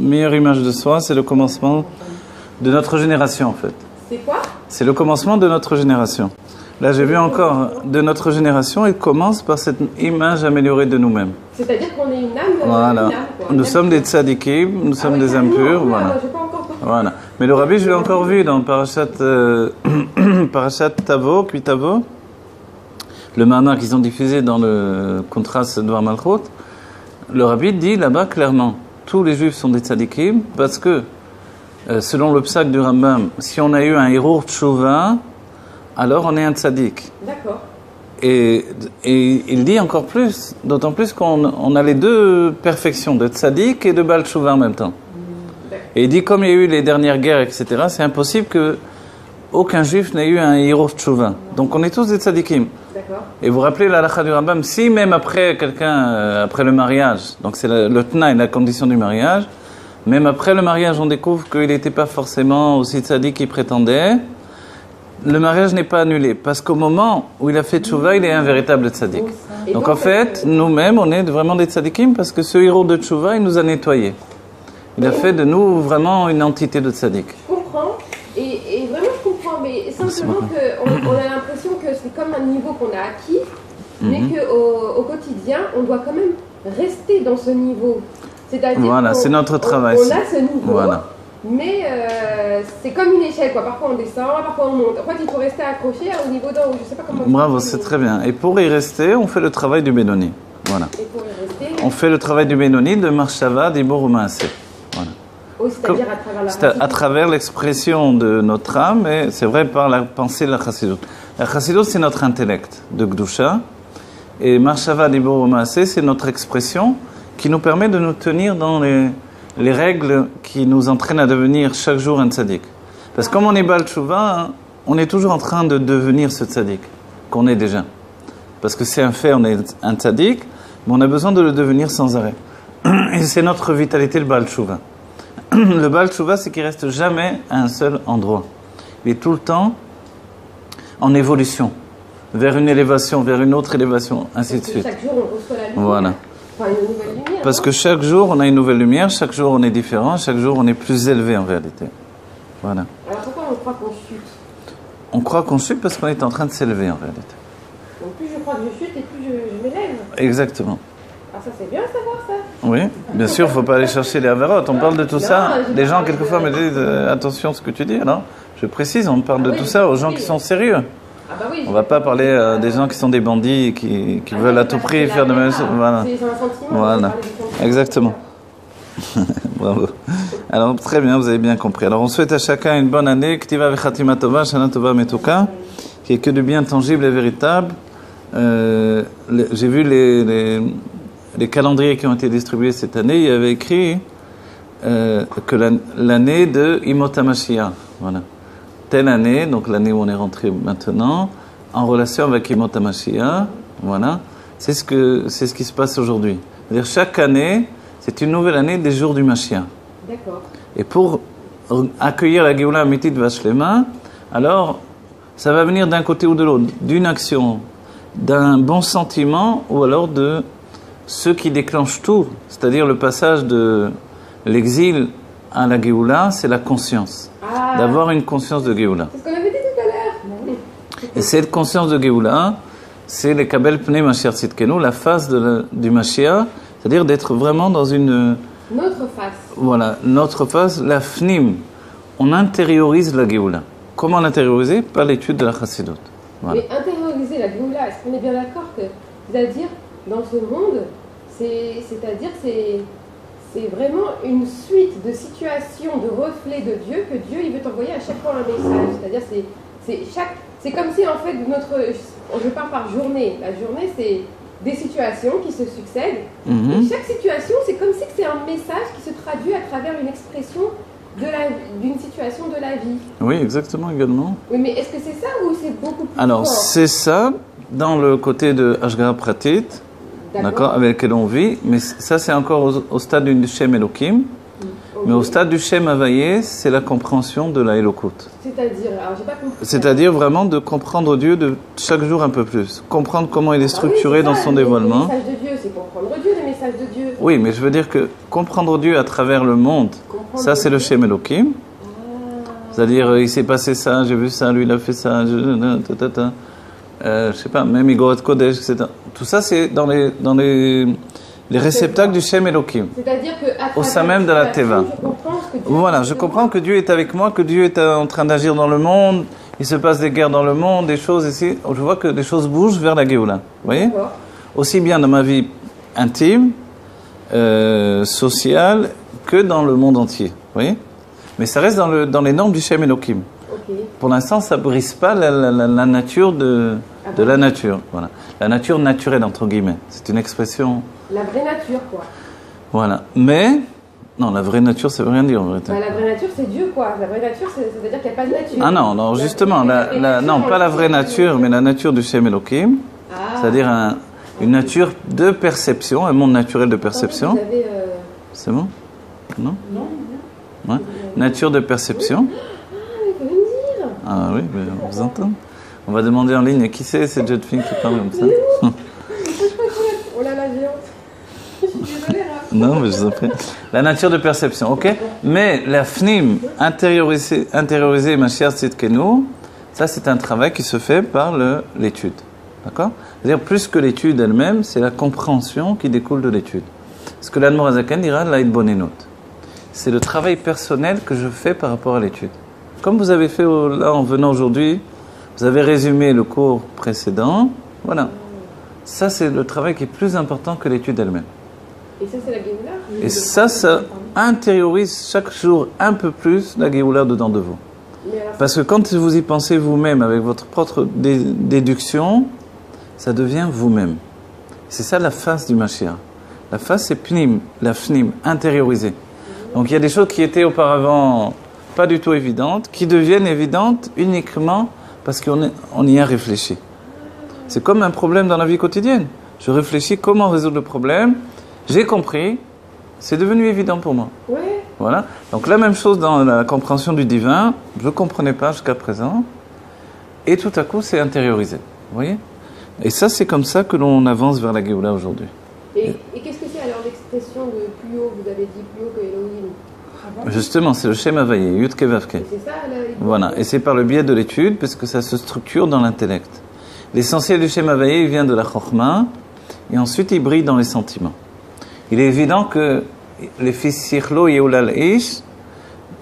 meilleure image de soi, c'est le commencement de notre génération en fait. C'est quoi? C'est le commencement de notre génération. Là, j'ai vu encore de notre génération, il commence par cette image améliorée de nous-mêmes. C'est-à-dire qu'on est une âme. Voilà. Une âme, quoi. Nous sommes des tzadikim, nous sommes des impurs. Voilà. J'ai pas encore... Voilà. Mais le rabbi, je l'ai encore vu dans Parashat Tavo, Kuitavo, le mana qu'ils ont diffusé dans le contraste de Malchut. Le rabbi dit là-bas clairement, tous les juifs sont des tzadikim parce que, selon le psak du Rambam, si on a eu un héros tchouva, alors on est un tzadik. D'accord. Et il dit encore plus, d'autant plus qu'on a les deux perfections, de tzadik et de bal tchouva en même temps. Et il dit, comme il y a eu les dernières guerres, etc., c'est impossible qu'aucun juif n'ait eu un héros tchouva. Donc on est tous des tzadikim. D'accord. Et vous vous rappelez la halakha du Rambam, si même après quelqu'un, après le mariage, donc c'est le tnaï, la condition du mariage, même après le mariage, on découvre qu'il n'était pas forcément aussi tzadik qu'il prétendait, le mariage n'est pas annulé. Parce qu'au moment où il a fait tchouva, il est un véritable tzadik. Donc en fait, nous-mêmes, on est vraiment des tzadikim parce que ce héros de tchouva, il nous a nettoyés. Il a fait de nous vraiment une entité de tzadik. Je comprends, et vraiment je comprends, mais simplement qu'on a l'impression que c'est comme un niveau qu'on a acquis, mais qu'au quotidien, on doit quand même rester dans ce niveau. C'est-à-dire voilà, c'est notre travail. On a ce niveau, voilà. Mais c'est comme une échelle, quoi. Parfois on descend, parfois on monte. En fait, il faut rester accroché au niveau d'en haut. Je sais pas comment. Bravo, c'est très bien. Et pour y rester, on fait le travail du Benoni. Voilà. Et pour y rester, on fait le travail du Benoni de Marshava, d'Ibor Maaseh. Voilà. Oui, c'est-à-dire à travers la à travers l'expression de notre âme, et c'est vrai par la pensée de la Chassidut. La Chassidut, c'est notre intellect de Gdusha, et Marshava d'Ibor Maaseh, c'est notre expression qui nous permet de nous tenir dans les règles qui nous entraînent à devenir chaque jour un tzaddik. Parce que comme on est Baal Tshuva, on est toujours en train de devenir ce tzaddik qu'on est déjà. Parce que c'est un fait, on est un tzaddik, mais on a besoin de le devenir sans arrêt. Et c'est notre vitalité, le Baal Tshuva. Le Baal Tshuva, c'est qu'il reste jamais à un seul endroit. Il est tout le temps en évolution, vers une élévation, vers une autre élévation, ainsi de suite. Chaque jour, on reçoit la lumière. Voilà. Enfin, une nouvelle lumière. Parce que chaque jour, on a une nouvelle lumière, chaque jour, on est différent, chaque jour, on est plus élevé en réalité. Voilà. Alors pourquoi on croit qu'on chute? On croit qu'on chute parce qu'on est en train de s'élever en réalité. Donc plus je crois que je chute et plus je m'élève. Exactement. Ah, ça c'est bien à savoir ça. Oui, bien sûr, il ne faut pas aller chercher les avarotes. On parle de tout ça. Les gens, quelquefois, me disent attention à ce que tu dis. Alors, je précise, on parle de tout ça aux gens qui sont sérieux. Ah bah oui, on ne va pas parler des gens qui sont des bandits, qui veulent à tout prix faire de mal. Voilà. C'est un sentiment. Voilà. Exactement. Bravo. Alors, très bien, vous avez bien compris. Alors, on souhaite à chacun une bonne année. Ktiva vechatima tova, shana tova metuka, qui est que du bien tangible et véritable. J'ai vu les calendriers qui ont été distribués cette année. Il y avait écrit que l'année de Imot HaMashiach. Voilà. Telle année, donc l'année où on est rentré maintenant, en relation avec Imot HaMashiach. Voilà. C'est ce qui se passe aujourd'hui. C'est-à-dire chaque année, c'est une nouvelle année des jours du Mashiach. D'accord. Et pour accueillir la Géoula Amitit Vashlema, alors ça va venir d'un côté ou de l'autre, d'une action, d'un bon sentiment, ou alors de ce qui déclenche tout, c'est-à-dire le passage de l'exil à la Géoula, c'est la conscience. D'avoir une conscience de Géoula. C'est ce qu'on avait dit tout à l'heure. Et cette conscience de Géoula, c'est les Kabel Pnei Mashiach Tzidkenu, la face du Mashiach, c'est-à-dire d'être vraiment dans une... Notre face. Voilà, notre face, la Fnim. On intériorise la Géoula. Comment l'intérioriser? Par l'étude de la Chassidut. Voilà. Mais intérioriser la Géoula, est-ce qu'on est bien d'accord que, c'est-à-dire, dans ce monde, c'est-à-dire, c'est vraiment une suite de situations, de reflets de Dieu, que Dieu, il veut t'envoyer à chaque fois un message. C'est-à-dire, c'est comme si, en fait, je parle par journée. La journée, c'est des situations qui se succèdent. Et chaque situation, c'est comme si c'est un message qui se traduit à travers une expression d'une situation de la vie. Oui, exactement, également. Oui, mais est-ce que c'est ça ou c'est beaucoup plus Alors, fort? c'est ça, dans le côté de Ashgara Pratit, d'accord, avec lequel on vit, mais ça, c'est encore au stade du Shem Elokim. Okay. Mais au stade du Shem Havayé, c'est la compréhension de la Elokut. C'est-à-dire, alors j'ai pas compris. C'est-à-dire vraiment de comprendre Dieu de chaque jour un peu plus. Comprendre comment il est structuré dans son dévoilement. Les messages de Dieu, c'est comprendre Dieu, les messages de Dieu. Oui, mais je veux dire que comprendre Dieu à travers le monde, ça c'est le Shem Elohim. C'est-à-dire, il s'est passé ça, j'ai vu ça, lui il a fait ça, je sais pas, même Igorat Kodesh, etc. Tout ça c'est dans les réceptacles du Shem Elohim. C'est-à-dire que au sein même de la Teva. Voilà, je comprends que Dieu est avec moi, que Dieu est en train d'agir dans le monde, il se passe des guerres dans le monde, des choses ici. Je vois que les choses bougent vers la Géoula. Vous voyez ? Aussi bien dans ma vie intime, sociale, que dans le monde entier. Vous voyez ? Mais ça reste dans les normes du Shem Elohim. Okay. Pour l'instant, ça ne brise pas la nature de la nature. Voilà. La nature naturelle, entre guillemets. C'est une expression... La vraie nature, quoi. Voilà. Mais... Non, la vraie nature, ça veut rien dire en vérité. Bah, la vraie nature, c'est Dieu, quoi. La vraie nature, ça veut dire qu'il n'y a pas de nature. Ah non, justement. Non, pas la vraie nature, mais la nature du Shem Elohim. C'est-à-dire une nature de perception, un monde naturel de perception. C'est bon ? Non ? Non. Ouais. Nature de perception. Ah, il faut me dire. Ah oui, mais on vous entend. On va demander en ligne qui c'est cette jeune fille qui parle comme ça. Oh là là, géante. Je suis désolée là. Non, mais je vous en prie. La nature de perception, ok. Mais la fnim intériorisée Mashiach Tzidkenu, ça c'est un travail qui se fait par l'étude. D'accord ? C'est-à-dire plus que l'étude elle-même, c'est la compréhension qui découle de l'étude. Ce que l'Admor Hazaken dira l'Aïd-Bonenut. C'est le travail personnel que je fais par rapport à l'étude. Comme vous avez fait là en venant aujourd'hui, vous avez résumé le cours précédent. Voilà. Ça, c'est le travail qui est plus important que l'étude elle-même. Et ça, c'est la Géoula ? Et ça intériorise chaque jour un peu plus la Géoula dedans de vous. Parce que quand vous y pensez vous-même, avec votre propre déduction, ça devient vous-même. C'est ça la face du Mashiach. La face, c'est Pnim, la Fnim, intériorisée. Donc il y a des choses qui étaient auparavant pas du tout évidentes, qui deviennent évidentes uniquement parce qu'on y a réfléchi. C'est comme un problème dans la vie quotidienne. Je réfléchis comment résoudre le problème, j'ai compris, c'est devenu évident pour moi. Oui. Voilà. Donc la même chose dans la compréhension du divin, je ne comprenais pas jusqu'à présent, et tout à coup c'est intériorisé. Vous voyez ? Et ça c'est comme ça que l'on avance vers la Géoula aujourd'hui. Et qu'est-ce que c'est alors l'expression de plus haut ? Vous avez dit plus haut que Elohim. Justement, c'est le Shem Havayé, Yud Ke Vav Ke. C'est ça, voilà, et c'est par le biais de l'étude, parce que ça se structure dans l'intellect. L'essentiel du Shem Havayé, il vient de la Chokhmah, et ensuite il brille dans les sentiments. Il est évident que les fils Sichlo Yeulal Ish,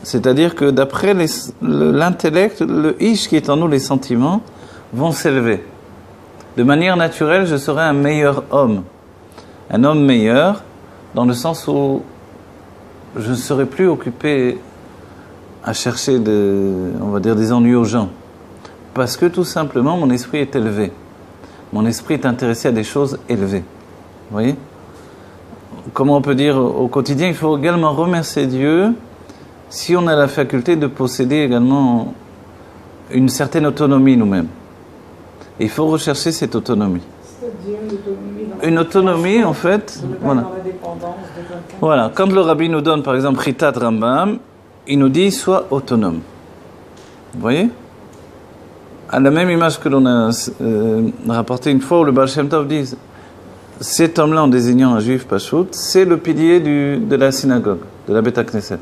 c'est-à-dire que d'après l'intellect, le Ish qui est en nous, les sentiments, vont s'élever. De manière naturelle, je serai un meilleur homme. Un homme meilleur, dans le sens où je ne serai plus occupé à chercher on va dire des ennuis aux gens. Parce que tout simplement, mon esprit est élevé. Mon esprit est intéressé à des choses élevées. Vous voyez ? Comment on peut dire au quotidien, il faut également remercier Dieu si on a la faculté de posséder également une certaine autonomie nous-mêmes. Et il faut rechercher cette autonomie. Une autonomie, en fait, voilà. Voilà. Quand le rabbi nous donne, par exemple, Chitat Rambam, il nous dit sois autonome. Vous voyez ? À la même image que l'on a rapporté une fois où le Baal Shem Tov dit cet homme-là, en désignant un juif Pachout, c'est le pilier de la synagogue, de la Beth Knesset.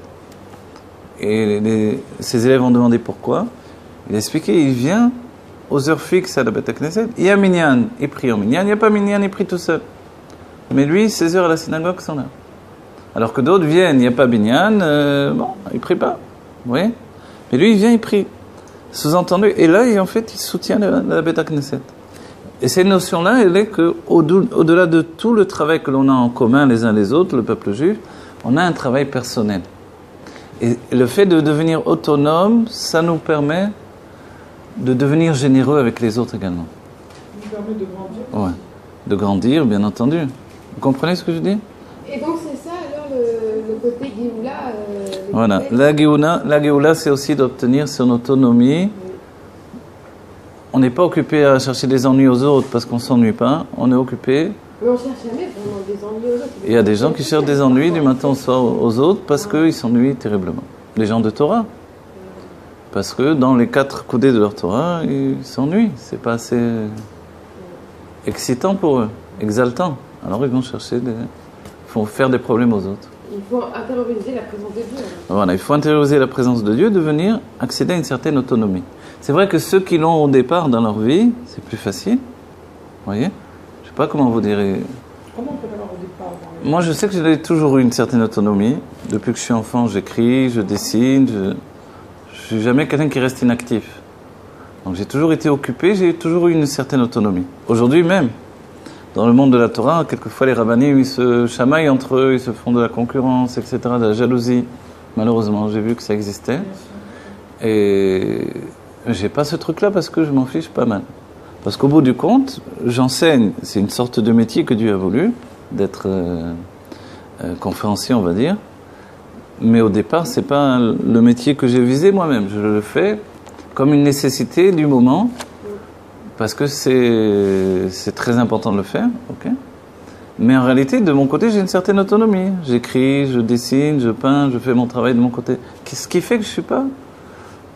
Et ses élèves ont demandé pourquoi. Il a expliqué, il vient aux heures fixes à la Beth Knesset. Il y a Minyan, il prie en Minyan. Il n'y a pas Minyan, il prie tout seul. Mais lui, ses heures à la synagogue sont là. Alors que d'autres viennent, il n'y a pas Minyan, bon, il ne prie pas. Vous voyez ? Mais lui, il vient, il prie. Sous-entendu. Et là, en fait, il soutient la Beth Knesset. Et cette notion-là, elle est qu'au-delà de tout le travail que l'on a en commun les uns les autres, le peuple juif, on a un travail personnel. Et le fait de devenir autonome, ça nous permet de devenir généreux avec les autres également. Ça nous permet de grandir. Ouais, de grandir, bien entendu. Vous comprenez ce que je dis ? Et donc c'est ça alors le côté Géoula. Voilà, la Géoula, c'est aussi d'obtenir son autonomie. On n'est pas occupé à chercher des ennuis aux autres parce qu'on ne s'ennuie pas. On est occupé. Mais on ne cherche jamais vraiment des ennuis aux autres. Il y a des gens qui cherchent des ennuis du matin au soir aux autres parce qu'ils s'ennuient terriblement. Les gens de Torah. Parce que dans les 4 coudées de leur Torah, ils s'ennuient. C'est pas assez excitant pour eux, exaltant. Alors ils vont chercher des... font faire des problèmes aux autres. Il faut intérioriser la présence de Dieu. Voilà, il faut intérioriser la présence de Dieu, devenir, accéder à une certaine autonomie. C'est vrai que ceux qui l'ont au départ dans leur vie, c'est plus facile. Vous voyez? Je ne sais pas comment vous direz. Comment on peut l'avoir au départ dans les- Moi, je sais que j'ai toujours eu une certaine autonomie. Depuis que je suis enfant, j'écris, je dessine. Je ne suis jamais quelqu'un qui reste inactif. Donc j'ai toujours été occupé, j'ai toujours eu une certaine autonomie. Aujourd'hui même, dans le monde de la Torah, quelquefois les rabbinim, ils se chamaillent entre eux, ils se font de la concurrence, etc., de la jalousie. Malheureusement, j'ai vu que ça existait. Et j'ai pas ce truc-là parce que je m'en fiche pas mal. Parce qu'au bout du compte, j'enseigne, c'est une sorte de métier que Dieu a voulu, d'être conférencier, on va dire. Mais au départ, c'est pas le métier que j'ai visé moi-même. Je le fais comme une nécessité du moment, parce que c'est très important de le faire, ok. Mais en réalité, de mon côté, j'ai une certaine autonomie. J'écris, je dessine, je peins, je fais mon travail de mon côté. Ce qui fait que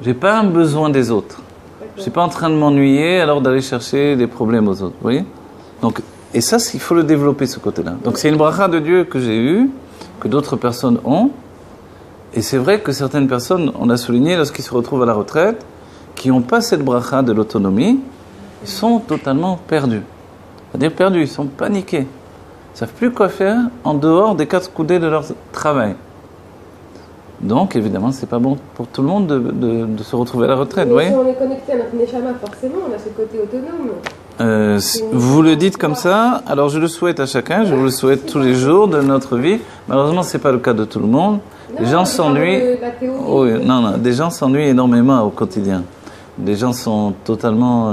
j'ai pas un besoin des autres. Je suis pas en train de m'ennuyer alors d'aller chercher des problèmes aux autres, vous voyez. Donc, et ça, il faut le développer, ce côté-là. Donc c'est une bracha de Dieu que j'ai eue, que d'autres personnes ont. Et c'est vrai que certaines personnes, on a souligné, lorsqu'ils se retrouvent à la retraite, qui n'ont pas cette bracha de l'autonomie, ils sont totalement perdus. C'est-à-dire perdus, ils sont paniqués. Ils ne savent plus quoi faire en dehors des quatre coudées de leur travail. Donc, évidemment, ce n'est pas bon pour tout le monde de se retrouver à la retraite, vous Mais voyez. si on est connecté à notre Neshama, forcément, on a ce côté autonome. Vous le dites comme ça, alors je le souhaite à chacun, je vous le souhaite tous les jours de notre vie. Malheureusement, ce n'est pas le cas de tout le monde. Les gens s'ennuient. Oui, non, des gens s'ennuient énormément au quotidien. Des gens sont totalement,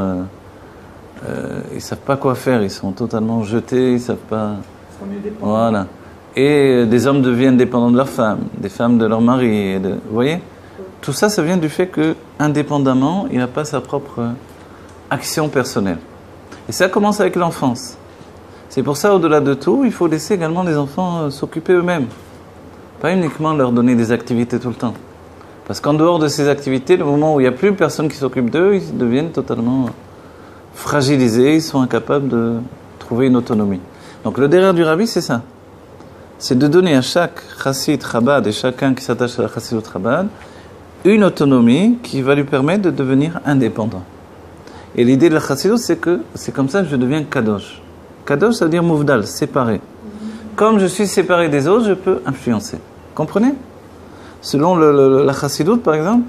ils savent pas quoi faire, ils sont totalement jetés, ils savent pas. Voilà. Et des hommes deviennent dépendants de leurs femmes, des femmes de leur mari. Vous voyez, tout ça, ça vient du fait que, indépendamment, il n'a pas sa propre action personnelle. Et ça commence avec l'enfance. C'est pour ça, au-delà de tout, il faut laisser également les enfants s'occuper eux-mêmes. Pas uniquement leur donner des activités tout le temps. Parce qu'en dehors de ces activités, le moment où il n'y a plus personne qui s'occupe d'eux, ils deviennent totalement fragilisés, ils sont incapables de trouver une autonomie. Donc le derrière du Rabbi, c'est ça. C'est de donner à chaque chassid Chabad et chacun qui s'attache à la chassidut Chabad une autonomie qui va lui permettre de devenir indépendant. Et l'idée de la chassidut, c'est que c'est comme ça que je deviens kadosh. Kadosh, ça veut dire mouvdal, séparé. Comme je suis séparé des autres, je peux influencer. Comprenez? Selon la chassidut, par exemple,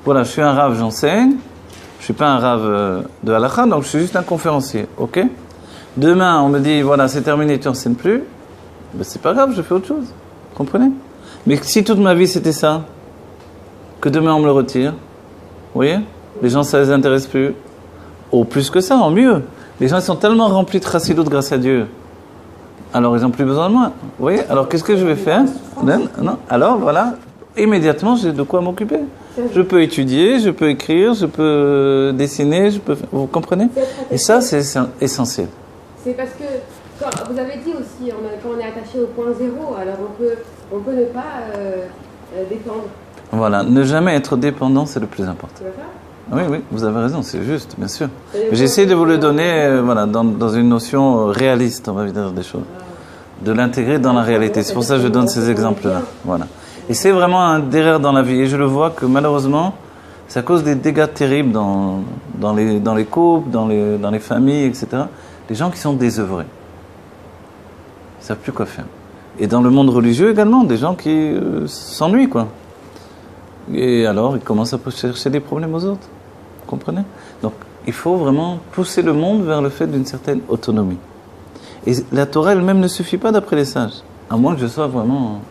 voilà, je suis un rave, j'enseigne. Je suis pas un rave de halakha, donc je suis juste un conférencier, ok? Demain, on me dit, voilà, c'est terminé, tu n'enseignes plus. Ben, c'est pas grave, je fais autre chose. Comprenez? Mais si toute ma vie c'était ça, que demain on me le retire, vous voyez? Les gens, ça les intéresse plus. Ou plus que ça, en mieux. Les gens ils sont tellement remplis de chassidut grâce à Dieu. Alors ils n'ont plus besoin de moi. Vous voyez? Alors qu'est-ce que je vais faire? Non. Alors voilà, immédiatement j'ai de quoi m'occuper. Je peux étudier, je peux écrire, je peux dessiner, vous comprenez? Et ça, c'est essentiel. C'est parce que, quand vous avez dit aussi, quand on est attaché au point zéro, alors on peut ne pas dépendre. Voilà, ne jamais être dépendant, c'est le plus important. Tu vois ça? Oui, vous avez raison, c'est juste, bien sûr. J'essaie de vous le donner voilà, dans une notion réaliste, on va dire des choses. De l'intégrer dans la réalité. C'est pour ça que je donne ces exemples-là. Voilà. Et c'est vraiment un derrière dans la vie. Et je le vois que malheureusement, ça cause des dégâts terribles dans les couples, dans les familles, etc. Les gens qui sont désœuvrés. Ils ne savent plus quoi faire. Et dans le monde religieux également, des gens qui s'ennuient, quoi. Et alors, ils commencent à chercher des problèmes aux autres. Vous comprenez? Donc, il faut vraiment pousser le monde vers le fait d'une certaine autonomie. Et la Torah elle-même ne suffit pas d'après les sages. À moins que je sois vraiment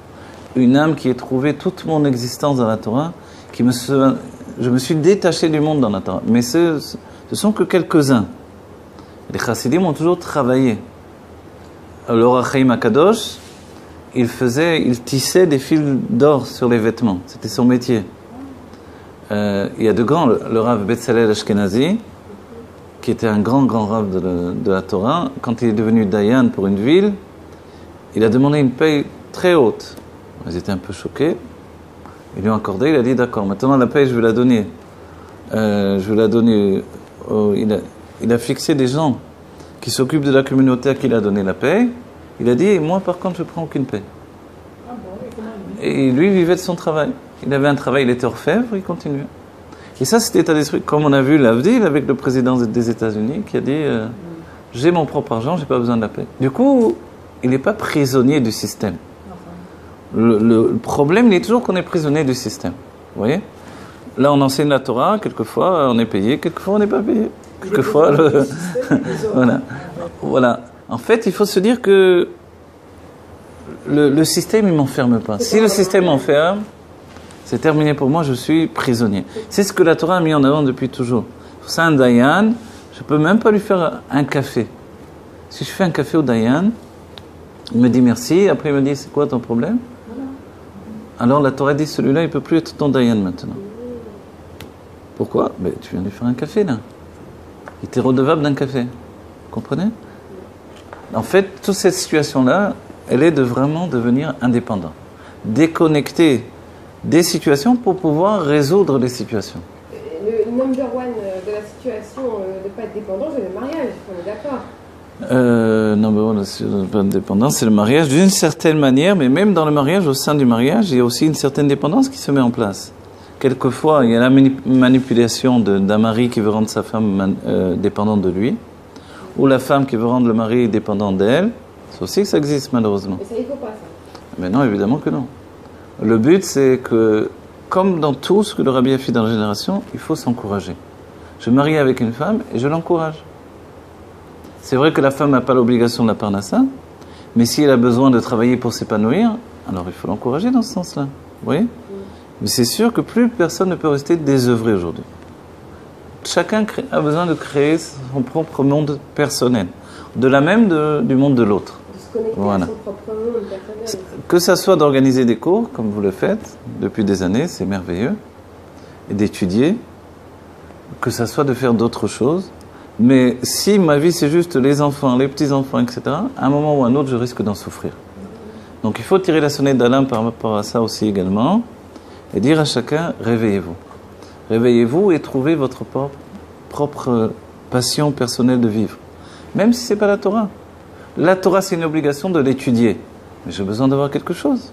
une âme qui ait trouvé toute mon existence dans la Torah, je me suis détaché du monde dans la Torah. Mais ce sont que quelques-uns. Les chassidim ont toujours travaillé. L'Or HaChaim HaKadosh, il tissait des fils d'or sur les vêtements. C'était son métier. Il y a de grands, le Rav Betzalel Ashkenazi, qui était un grand Rav de la Torah, quand il est devenu Dayan pour une ville, il a demandé une paye très haute. Ils étaient un peu choqués. Ils lui ont accordé, il a dit d'accord, maintenant la paye je vais la donner. Il a fixé des gens qui s'occupent de la communauté à qui il a donné la paye, Il a dit, moi par contre je prends aucune paix. Ah bon, et comment il dit? Et lui vivait de son travail. Il avait un travail, il était orfèvre, il continuait. Et ça, c'était état d'esprit, comme on a vu l'Avdil avec le président des États-Unis qui a dit j'ai mon propre argent, j'ai pas besoin de la paix. Du coup, il n'est pas prisonnier du système. Le problème, il est toujours qu'on est prisonnier du système. Vous voyez? Là, on enseigne la Torah, quelquefois on est payé, quelquefois on n'est pas payé. Quelquefois, voilà. En fait, il faut se dire que le système, il ne m'enferme pas. Si le système m'enferme, c'est terminé pour moi, je suis prisonnier. C'est ce que la Torah a mis en avant depuis toujours. Pour ça, un Dayan, je ne peux même pas lui faire un café. Si je fais un café au Dayan, il me dit merci, après il me dit c'est quoi ton problème? Alors la Torah dit celui-là, il ne peut plus être ton Dayan maintenant. Pourquoi? Ben, tu viens de lui faire un café là. Il était redevable d'un café. Vous comprenez? En fait, toute cette situation-là, elle est de vraiment devenir indépendant. Déconnecté des situations pour pouvoir résoudre les situations. Le number one de la situation de ne pas être dépendant, c'est le mariage, on est d'accord? Number one de ne pas être dépendant, c'est le mariage d'une certaine manière, mais même dans le mariage, au sein du mariage, il y a aussi une certaine dépendance qui se met en place. Quelquefois, il y a la manipulation d'un mari qui veut rendre sa femme dépendante de lui, ou la femme qui veut rendre le mari dépendant d'elle. C'est aussi que ça existe malheureusement. Mais ça, il ne faut pas ça. Mais non, évidemment que non. Le but, c'est que, comme dans tout ce que le Rabbi a fait dans la génération, il faut s'encourager. Je me marie avec une femme et je l'encourage. C'est vrai que la femme n'a pas l'obligation de la parnassa, mais si elle a besoin de travailler pour s'épanouir, alors il faut l'encourager dans ce sens-là. Vous voyez? Mais c'est sûr que plus personne ne peut rester désœuvré aujourd'hui. Chacun a besoin de créer son propre monde personnel, de-delà même du monde de l'autre. De se connecter Voilà. à son propre monde personnel. Que ça soit d'organiser des cours, comme vous le faites depuis des années, c'est merveilleux, et d'étudier, que ça soit de faire d'autres choses. Mais si ma vie c'est juste les enfants, les petits-enfants, etc., à un moment ou à un autre, je risque d'en souffrir. Donc il faut tirer la sonnette d'alarme par rapport à ça aussi également, et dire à chacun, réveillez-vous. Réveillez-vous et trouvez votre propre passion personnelle de vivre. Même si ce n'est pas la Torah. La Torah, c'est une obligation de l'étudier. Mais j'ai besoin d'avoir quelque chose.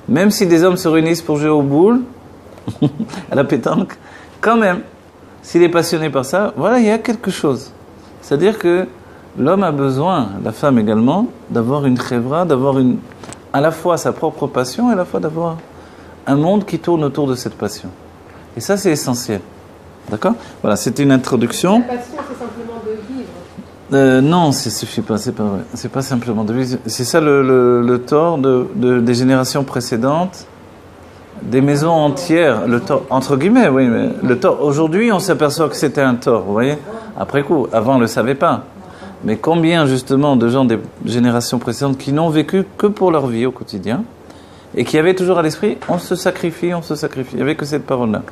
Même si des hommes se réunissent pour jouer aux boules, à la pétanque, quand même, s'il est passionné par ça, voilà, il y a quelque chose. C'est-à-dire que l'homme a besoin, la femme également, d'avoir une chevra, d'avoir à la fois sa propre passion et à la fois d'avoir un monde qui tourne autour de cette passion. Et ça, c'est essentiel. D'accord? Voilà, c'était une introduction. La passion, c'est simplement de vivre. Non, ça ne suffit pas, c'est pas vrai. C'est pas simplement de vivre. C'est ça le tort des générations précédentes, des maisons entières. Le tort, entre guillemets, oui, mais le tort. Aujourd'hui, on s'aperçoit que c'était un tort, vous voyez? Après coup, avant, on ne le savait pas. Mais combien, justement, de gens des générations précédentes qui n'ont vécu que pour leur vie au quotidien, et qui avaient toujours à l'esprit, on se sacrifie, on se sacrifie. Il n'y avait que cette parole-là.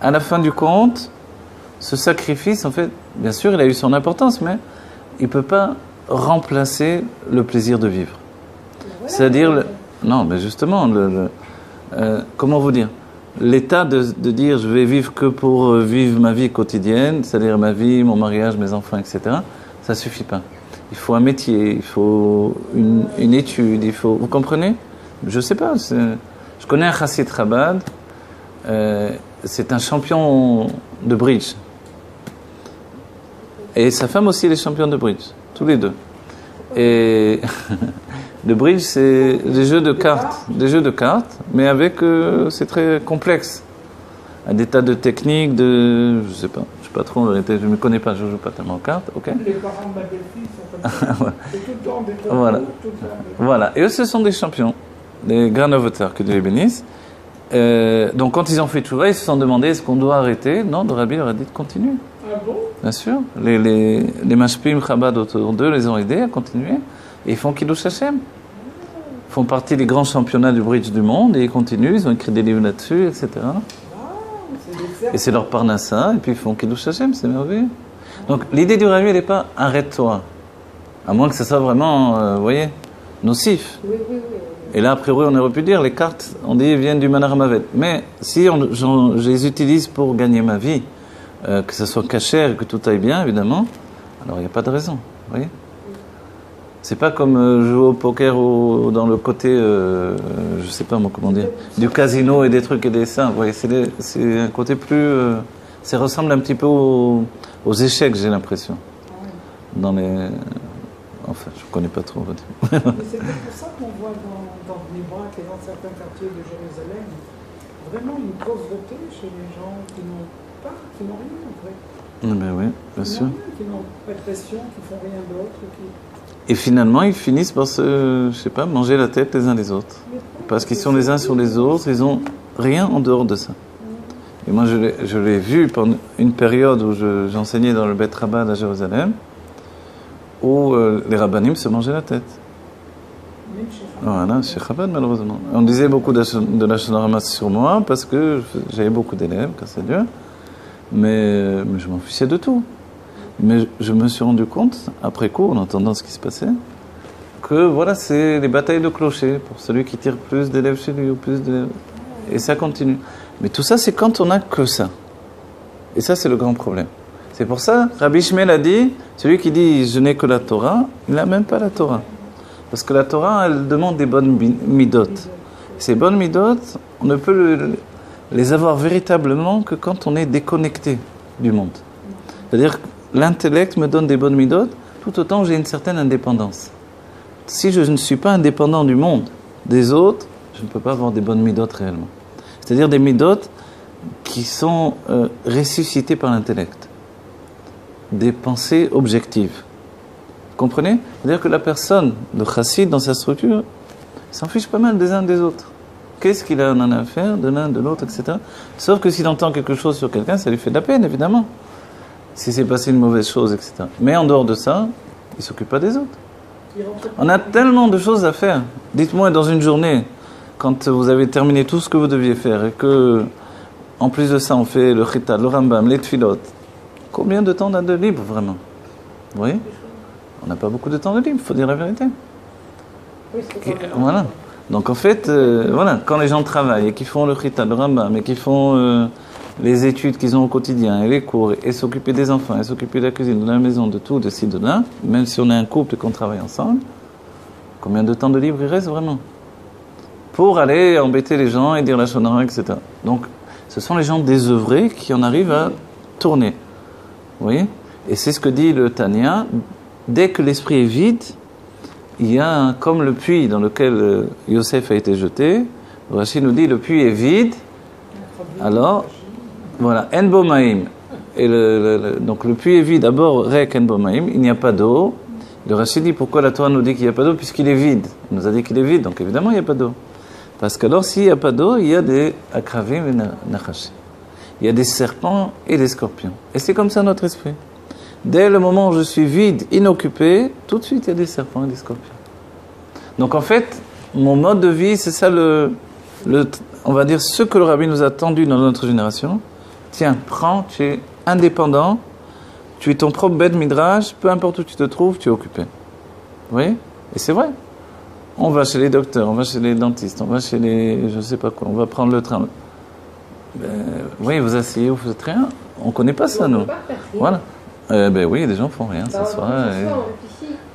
À la fin du compte, ce sacrifice, en fait, bien sûr, il a eu son importance, mais il ne peut pas remplacer le plaisir de vivre. Voilà. C'est-à-dire, non, mais justement, comment vous dire? L'état de dire je vais vivre que pour vivre ma vie quotidienne, c'est-à-dire ma vie, mon mariage, mes enfants, etc., ça ne suffit pas. Il faut un métier, il faut une étude, il faut... Vous comprenez? Je ne sais pas. Je connais un chassid Chabad, c'est un champion de bridge. Et sa femme aussi, elle est championne de bridge. Tous les deux. Et le bridge, c'est des jeux de cartes, mais avec, c'est très complexe. À des tas de techniques, je sais pas trop en vérité, je ne me connais pas, je ne joue pas tellement aux cartes, ok? Les parents de ma belle-fille sont comme ça. Voilà. C'est tout le temps des concours, Voilà. tout le temps des... Voilà. Et eux, ce sont des champions, des grands novateurs, que Dieu les bénisse. Donc, quand ils ont fait tchouva, ils se sont demandé est-ce qu'on doit arrêter? Non, le Rabbi leur a dit de continuer. Ah bon? Bien sûr. Les mashpim Chabad autour d'eux les ont aidés à continuer. Et ils font Kiddush Hashem. Ils font partie des grands championnats du bridge du monde et ils continuent. Ils ont écrit des livres là-dessus, etc. Et c'est leur parnassa. Et puis ils font Kiddush Hashem, c'est merveilleux. Donc l'idée du Rabbi, elle n'est pas arrête-toi. À moins que ça soit vraiment, vous voyez, nocif. Oui, oui, oui. Et là, a priori, on aurait pu dire les cartes, on dit, viennent du Manar Mavet. Mais si je les utilise pour gagner ma vie, que ça soit cachère et que tout aille bien, évidemment, alors il n'y a pas de raison. Vous voyez? C'est pas comme jouer au poker ou dans le côté, je sais pas moi comment dire, du casino et des trucs et des ça. Ouais, c'est un côté plus, ça ressemble un petit peu aux échecs, j'ai l'impression. Dans les, enfin, je connais pas trop. Mais c'est peut-être pour ça qu'on voit dans Bnei-Brak et dans certains quartiers de Jérusalem vraiment une pauvreté chez les gens qui n'ont rien en fait. Ben oui, bien sûr. Qui n'ont pas de passion, qui font rien d'autre. Et finalement, ils finissent par se, je sais pas, manger la tête les uns les autres. Parce qu'ils sont les uns sur les autres, ils ont rien en dehors de ça. Et moi, je l'ai vu pendant une période où j'enseignais dans le Beth Rabbad à Jérusalem, où les rabbinim se mangeaient la tête. Voilà, chez Chabad, malheureusement. On disait beaucoup de la Shonarama sur moi, parce que j'avais beaucoup d'élèves, grâce à Dieu, mais je m'en fichais de tout. Mais je me suis rendu compte, après coup, en entendant ce qui se passait, que voilà, c'est les batailles de clochers, pour celui qui tire plus d'élèves chez lui, ou plus d'élèves. Et ça continue. Mais tout ça, c'est quand on n'a que ça. Et ça, c'est le grand problème. C'est pour ça, Rabbi Shmuel a dit, celui qui dit « je n'ai que la Torah », il n'a même pas la Torah. Parce que la Torah, elle demande des bonnes midot. Ces bonnes midot, on ne peut les avoir véritablement que quand on est déconnecté du monde. C'est-à-dire que l'intellect me donne des bonnes midot, tout autant j'ai une certaine indépendance. Si je ne suis pas indépendant du monde, des autres, je ne peux pas avoir des bonnes midot réellement. C'est-à-dire des midot qui sont ressuscitées par l'intellect. Des pensées objectives. Vous comprenez? C'est-à-dire que la personne, le chassid dans sa structure, s'en fiche pas mal des uns des autres. Qu'est-ce qu'il en a à faire de l'un, de l'autre, etc. Sauf que s'il entend quelque chose sur quelqu'un, ça lui fait de la peine, évidemment. Si c'est passé une mauvaise chose, etc. Mais en dehors de ça, il ne s'occupe pas des autres. On a tellement de choses à faire. Dites-moi, dans une journée, quand vous avez terminé tout ce que vous deviez faire, et que, en plus de ça, on fait le chita, le rambam, les tfilot, combien de temps on a de libre, vraiment? Vous voyez? On n'a pas beaucoup de temps de libre, il faut dire la vérité. Oui, Voilà. Donc en fait, voilà, quand les gens travaillent et qu'ils font le chita, le rambam, et qu'ils font les études qu'ils ont au quotidien, et les cours, et s'occuper des enfants, et s'occuper de la cuisine, de la maison, de tout, de ci, de là, même si on est un couple et qu'on travaille ensemble, combien de temps de libre il reste vraiment? Pour aller embêter les gens et dire la shonara, etc. Donc, ce sont les gens désœuvrés qui en arrivent à tourner. Vous voyez? Et c'est ce que dit le Tanya. Dès que l'esprit est vide, il y a comme le puits dans lequel Yosef a été jeté. Rashi nous dit le puits est vide. Alors, voilà, en bomaim. Et donc le puits est vide. D'abord, rek en bomaim. Il n'y a pas d'eau. Le Rashi dit pourquoi la Torah nous dit qu'il n'y a pas d'eau, puisqu'il est vide. Il nous a dit qu'il est vide, donc évidemment il n'y a pas d'eau. Parce que alors s'il n'y a pas d'eau, il y a des akravim et nachashim. Il y a des serpents et des scorpions. Et c'est comme ça notre esprit. Dès le moment où je suis vide, inoccupé, tout de suite il y a des serpents et des scorpions. Donc en fait, mon mode de vie, c'est ça on va dire ce que le Rabbi nous a tendu dans notre génération. Tiens, prends, tu es indépendant, tu es ton propre bête midrash, peu importe où tu te trouves, tu es occupé. Vous voyez? Et c'est vrai. On va chez les docteurs, on va chez les dentistes, on va chez les, je sais pas quoi, on va prendre le train. Oui, vous asseyez, vous faites rien. On connaît pas ça, nous. Voilà. Ben oui, les gens font rien, s'assoient.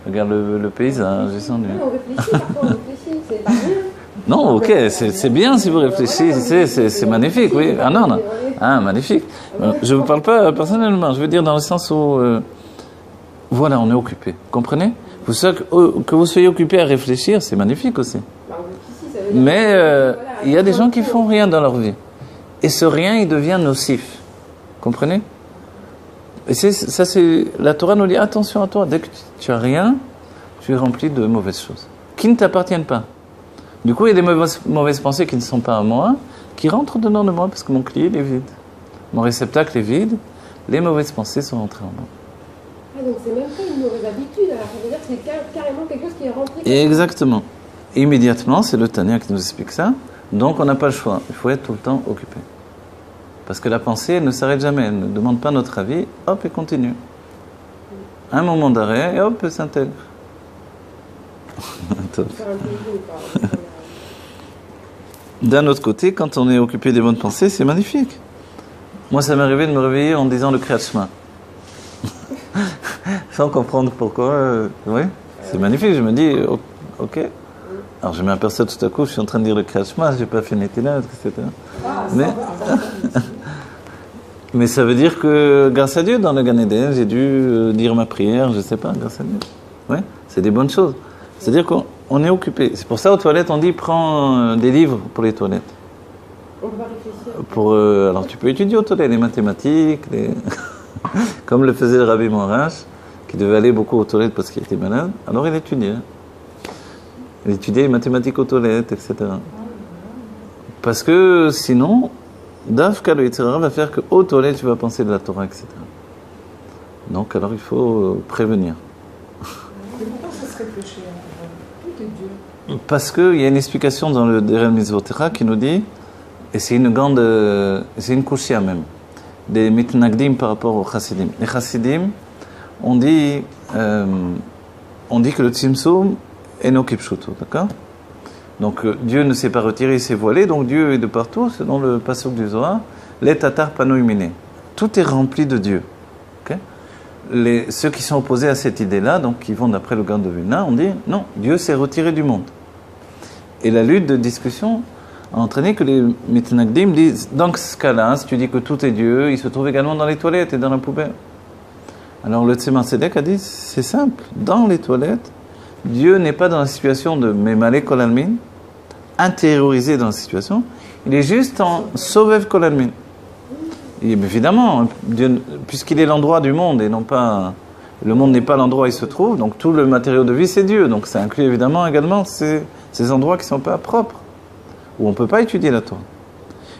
Regarde le paysage, descendu. On réfléchit, parfois on réfléchit, c'est pas rien. Non, ok, c'est bien si vous réfléchissez, c'est magnifique, oui. Ah non, non. Ah, magnifique. Je ne vous parle pas personnellement, je veux dire dans le sens où, voilà, on est occupé. Comprenez? Que vous soyez occupé à réfléchir, c'est magnifique aussi. Mais il y a des gens qui font rien dans leur vie. Et ce rien, il devient nocif. Comprenez? Et ça, c'est la Torah nous dit attention à toi. Dès que tu as rien, tu es rempli de mauvaises choses qui ne t'appartiennent pas. Du coup, il y a des mauvaises pensées qui ne sont pas à moi, qui rentrent dedans de moi parce que mon client est vide. Mon réceptacle est vide. Les mauvaises pensées sont rentrées en moi. Ah, donc c'est même pas une mauvaise habitude. Alors ça veut dire que c'est carrément quelque chose qui est rempli. Exactement. Immédiatement, c'est le Tanya qui nous explique ça. Donc, on n'a pas le choix. Il faut être tout le temps occupé. Parce que la pensée, elle ne s'arrête jamais. Elle ne demande pas notre avis. Hop, elle continue. Un moment d'arrêt, et hop, elle s'intègre. D'un autre côté, quand on est occupé des bonnes pensées, c'est magnifique. Moi, ça m'est arrivé de me réveiller en disant le Kriyat Shema. Sans comprendre pourquoi. Oui. C'est magnifique, je me dis, ok. Alors je m'aperçois tout à coup, je suis en train de dire le Kriyashma, je n'ai pas fait Netilat, etc. Mais ça veut dire que grâce à Dieu, dans le Gan Eden, j'ai dû dire ma prière, je ne sais pas, grâce à Dieu. Ouais, c'est des bonnes choses. C'est-à-dire qu'on est occupé. C'est pour ça, aux toilettes, on dit, prends des livres pour les toilettes. On va réfléchir. Alors tu peux étudier aux toilettes les mathématiques, comme le faisait le Rabbi Morash, qui devait aller beaucoup aux toilettes parce qu'il était malade. Alors il étudiait. Il étudiait les mathématiques aux toilettes, etc. Parce que sinon, Dafka le Yitzhara va faire qu'aux toilettes tu vas penser de la Torah, etc. Donc alors il faut prévenir. Mais pourquoi ça serait péché? Tout est Dieu. Parce qu'il y a une explication dans le Derel Mitzvotera qui nous dit, et c'est une grande, c'est une kushia même, des mitnagdim par rapport aux chassidim. Les chassidim, on dit que le tzimtzum est no kipshuto, d'accord? Donc Dieu ne s'est pas retiré, il s'est voilé, donc Dieu est de partout, selon le pasuk du Zohar, les tatar panoimine. Tout est rempli de Dieu. Okay? Ceux qui sont opposés à cette idée-là, donc qui vont d'après le Gan de Vilna, on dit non, Dieu s'est retiré du monde. Et la lutte de discussion a entraîné que les mitnagdim disent, dans ce cas-là, si tu dis que tout est Dieu, il se trouve également dans les toilettes et dans la poubelle. Alors le Tzemar Tzedek a dit, c'est simple, dans les toilettes, Dieu n'est pas dans la situation de Memale Kol Almin, intériorisé dans la situation, il est juste en Sovev Kol Almin. Et évidemment, Dieu, puisqu'il est l'endroit du monde et non pas... Le monde n'est pas l'endroit où il se trouve, donc tout le matériau de vie c'est Dieu. Donc ça inclut évidemment également ces endroits qui ne sont pas propres, où on ne peut pas étudier la Torah.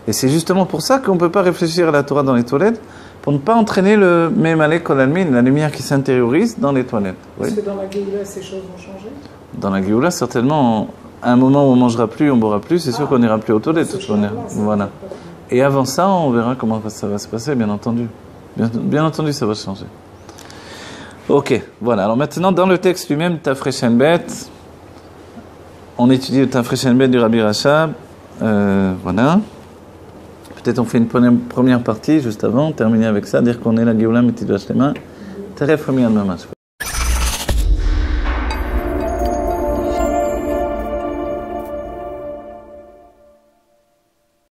Et c'est justement pour ça qu'on ne peut pas réfléchir à la Torah dans les toilettes, pour ne pas entraîner le Memale Kol Almin, la lumière qui s'intériorise dans les toilettes. Est-ce Oui. que dans la Géoula, ces choses vont changer? Dans la Géoula, certainement, à un moment où on ne mangera plus, on ne boira plus, c'est sûr qu'on n'ira plus aux toilettes. De toute manière. Voilà. Et avant ça, on verra comment ça va se passer, bien entendu. Bien entendu, ça va changer. Ok, voilà. Alors maintenant, dans le texte lui-même, Tafresh Bet, on étudie le Tafresh Bet du Rabbi Rachab. Voilà. Peut-être on fait une première partie juste avant, terminer avec ça, dire qu'on est la Géoula Mitidvash Lema. Teref Rami al Mamash.